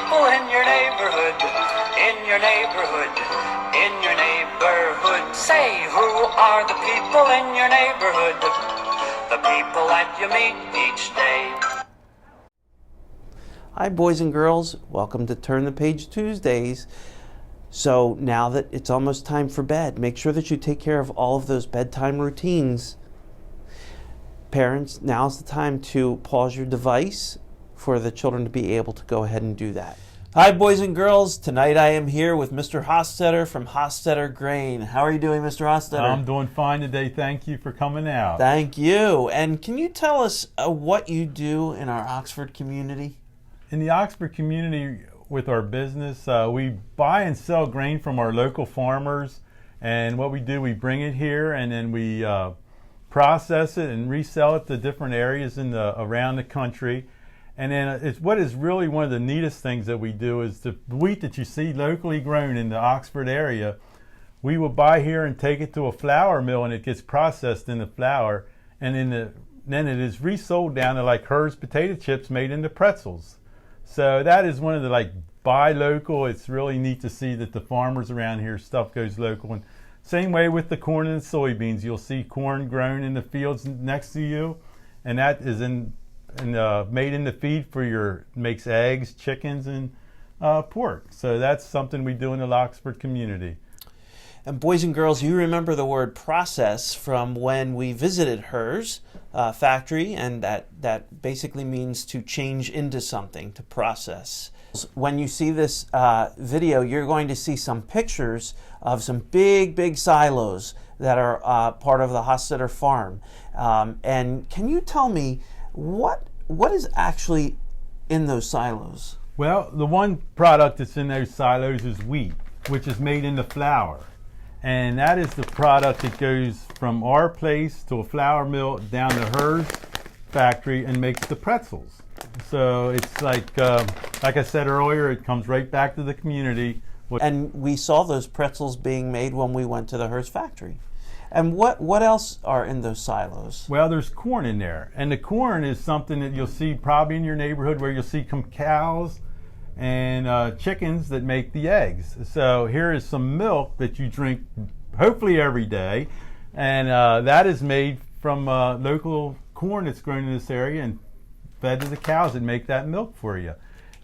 people in your neighborhood, in your neighborhood, in your neighborhood. Say, who are the people in your neighborhood? The people that you meet each day. Hi boys and girls, welcome to Turn the Page Tuesdays. So now that it's almost time for bed, make sure that you take care of all of those bedtime routines. Parents, now's the time to pause your device for the children to be able to go ahead and do that. Hi boys and girls, tonight I am here with Mr. Hostetter from Hostetter Grain. How are you doing, Mr. Hostetter? I'm doing fine today. Thank you for coming out. Thank you. And can you tell us what you do in our Oxford community? In the Oxford community with our business, we buy and sell grain from our local farmers, and what we do, we bring it here and then we process it and resell it to different areas around the country. And then what is really one of the neatest things that we do is the wheat that you see locally grown in the Oxford area, we will buy here and take it to a flour mill, and it gets processed in the flour, and then it is resold down to like Herr's potato chips made into pretzels. So that is one of the buy local. It's really neat to see that the farmers around here, stuff goes local. And same way with the corn and the soybeans. You'll see corn grown in the fields next to you, and that is made into feed for makes eggs, chickens, and pork. So that's something we do in the Oxford community. And boys and girls, you remember the word process from when we visited Herr's factory, and that basically means to change into something, to process. When you see this video, you're going to see some pictures of some big silos that are part of the Hostetter farm. And can you tell me what is actually in those silos? Well, the one product that's in those silos is wheat, which is made into flour. And that is the product that goes from our place to a flour mill down to Herr's factory and makes the pretzels. So it's like I said earlier, it comes right back to the community. And we saw those pretzels being made when we went to the Herr's factory. And what else are in those silos? Well, there's corn in there. And the corn is something that you'll see probably in your neighborhood, where you'll see some cows and chickens that make the eggs. So here is some milk that you drink hopefully every day, and that is made from local corn that's grown in this area and fed to the cows that make that milk for you.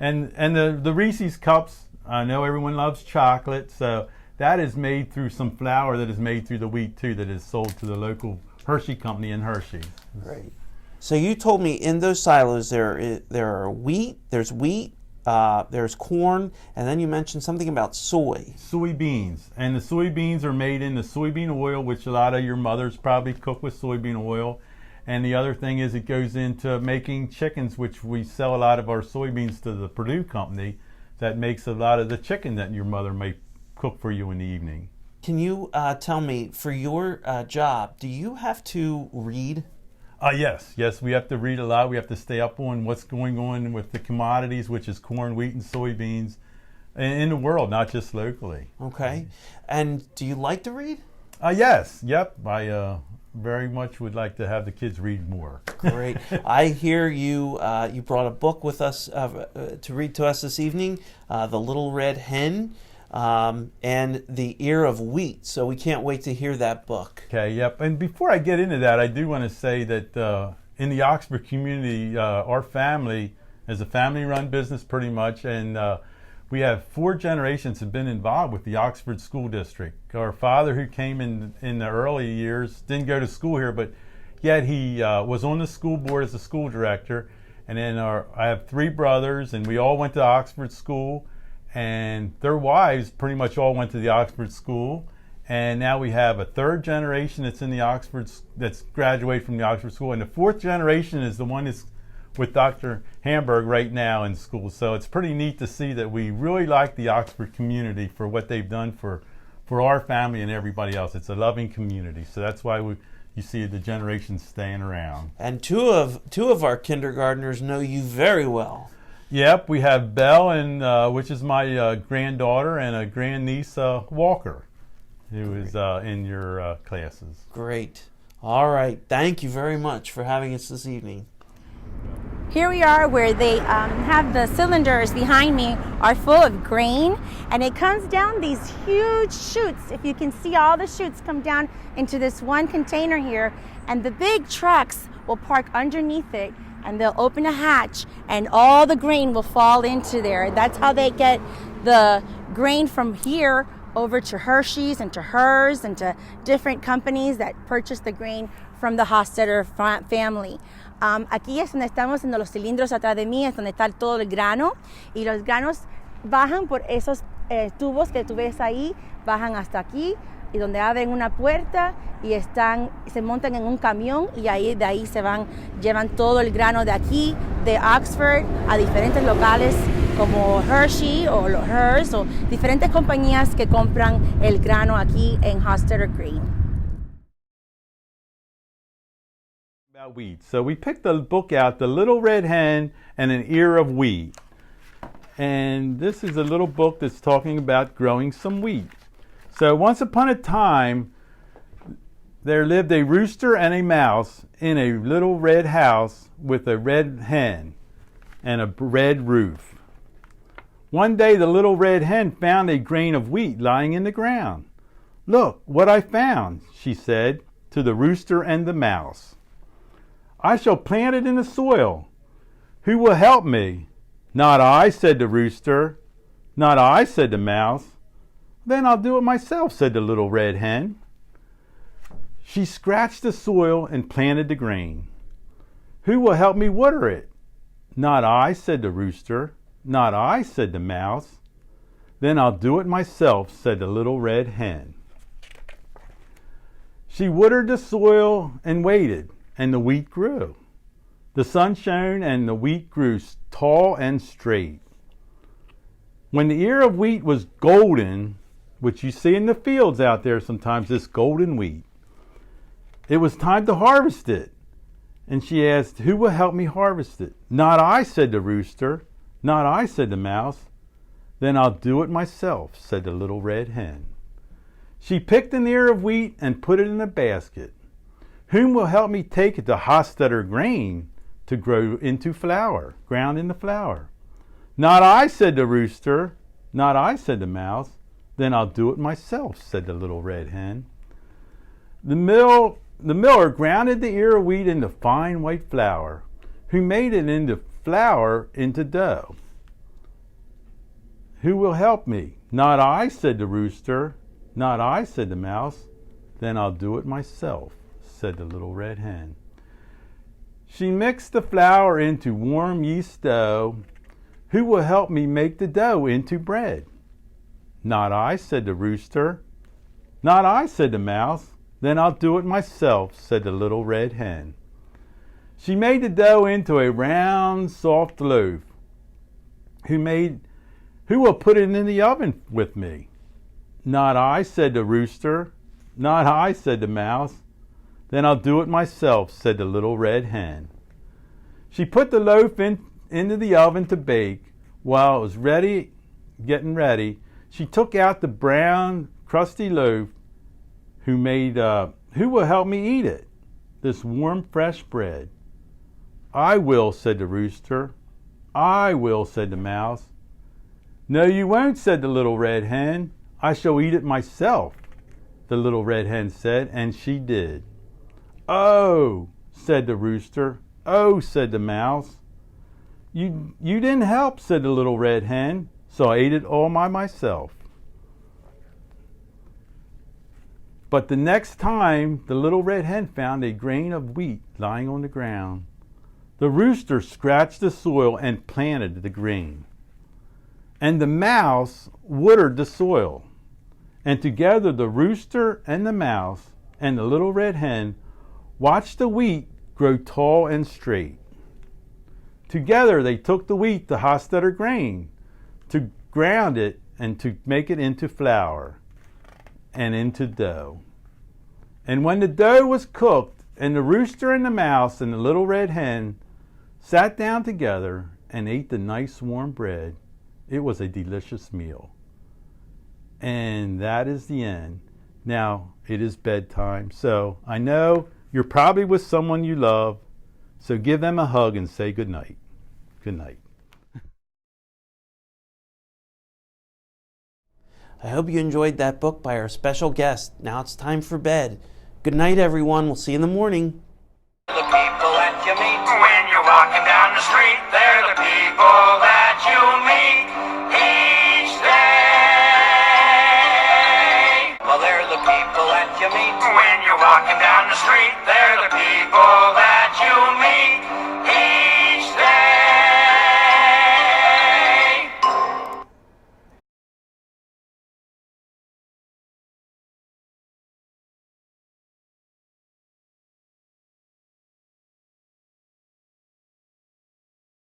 And the Reese's cups, I know everyone loves chocolate, so that is made through some flour that is made through the wheat too, that is sold to the local Hershey company in Hershey. Great. So you told me in those silos there's wheat, there's corn, and then you mentioned something about soybeans. And the soybeans are made in the soybean oil, which a lot of your mothers probably cook with soybean oil. And the other thing is it goes into making chickens, which we sell a lot of our soybeans to the Purdue company that makes a lot of the chicken that your mother may cook for you in the evening. Can you tell me, for your job, do you have to read? Yes, we have to read a lot. We have to stay up on what's going on with the commodities, which is corn, wheat, and soybeans in the world, not just locally. Okay. And do you like to read? Yes. Yep. I very much would like to have the kids read more. Great. I hear you brought a book with us to read to us this evening, The Little Red Hen. And The Ear of Wheat. So we can't wait to hear that book. Okay, yep. And before I get into that, I do want to say that in the Oxford community, our family is a family-run business pretty much, and we have 4 generations have been involved with the Oxford School District. Our father, who came in the early years, didn't go to school here, but yet he was on the school board as a school director. And then I have 3 brothers, and we all went to Oxford School. And their wives pretty much all went to the Oxford School, and now we have a 3rd generation that's graduated from the Oxford School, and the 4th generation is the one that's with Dr. Hamburg right now in school. So it's pretty neat to see that we really like the Oxford community for what they've done for our family and everybody else. It's a loving community, so that's why you see the generations staying around. And two of our kindergartners know you very well. Yep, we have Belle, and which is my granddaughter, and a grandniece, Walker, who is in your classes. Great. All right. Thank you very much for having us this evening. Here we are where they have the cylinders behind me are full of grain, and it comes down these huge chutes. If you can see, all the chutes come down into this one container here, and the big trucks will park underneath it, and they'll open a hatch and all the grain will fall into there. That's how they get the grain from here over to Hershey's and to hers and to different companies that purchase the grain from the Hostetter family. Aquí es donde estamos, en los cilindros atrás de mí, es donde está todo el grano, y los granos bajan por esos tubos que tú ves ahí, bajan hasta aquí, y donde abren una puerta y se montan en un camión, y ahí de ahí llevan todo el grano de aquí, de Oxford, a diferentes locales como Hershey o los Hers o diferentes compañías que compran el grano aquí en Hostetter Grain. About wheat. So we picked the book out, The Little Red Hen and an Ear of Wheat. And this is a little book that's talking about growing some wheat. So once upon a time, there lived a rooster and a mouse in a little red house with a red hen and a red roof. One day the little red hen found a grain of wheat lying in the ground. "Look what I found," she said to the rooster and the mouse. "I shall plant it in the soil. Who will help me?" "Not I," said the rooster. "Not I," said the mouse. "Then I'll do it myself," said the little red hen. She scratched the soil and planted the grain. "Who will help me water it?" "Not I," said the rooster. "Not I," said the mouse. "Then I'll do it myself," said the little red hen. She watered the soil and waited, and the wheat grew. The sun shone and the wheat grew tall and straight. When the ear of wheat was golden, which you see in the fields out there sometimes, this golden wheat, it was time to harvest it. And she asked, "Who will help me harvest it?" "Not I," said the rooster. "Not I," said the mouse. "Then I'll do it myself," said the little red hen. She picked an ear of wheat and put it in a basket. "Whom will help me take it to Hostetter Grain to grow into flour, ground into flour?" "Not I," said the rooster. "Not I," said the mouse. "Then I'll do it myself," said the little red hen. The miller grounded the ear of wheat into fine white flour, who made it into flour into dough. "Who will help me?" "Not I," said the rooster. "Not I," said the mouse. "Then I'll do it myself," said the little red hen. She mixed the flour into warm yeast dough. "Who will help me make the dough into bread?" "Not I," said the rooster. "Not I," said the mouse. "Then I'll do it myself," said the little red hen. She made the dough into a round, soft loaf. Who will put it in the oven with me?" "Not I," said the rooster. "Not I," said the mouse. "Then I'll do it myself," said the little red hen. She put the loaf into the oven to bake. While it was getting ready, she took out the brown, crusty loaf. Who will help me eat it, this warm, fresh bread?" "I will," said the rooster. "I will," said the mouse. "No, you won't," said the little red hen. "I shall eat it myself," the little red hen said, and she did. "Oh," said the rooster. "Oh," said the mouse. You didn't help," said the little red hen, "so I ate it all by myself." But the next time the little red hen found a grain of wheat lying on the ground, the rooster scratched the soil and planted the grain. And the mouse watered the soil. And together the rooster and the mouse and the little red hen watched the wheat grow tall and straight. Together they took the wheat to Hostetter Grain to ground it and to make it into flour and into dough. And when the dough was cooked, and the rooster and the mouse and the little red hen sat down together and ate the nice warm bread, it was a delicious meal. And that is the end. Now, it is bedtime, so I know you're probably with someone you love. So give them a hug and say good night. Good night. I hope you enjoyed that book by our special guest. Now it's time for bed. Good night, everyone. We'll see you in the morning. The people that you meet when you're walking down the street, they're the people that you meet each day. Well, they're the people that you meet when you're walking down the street.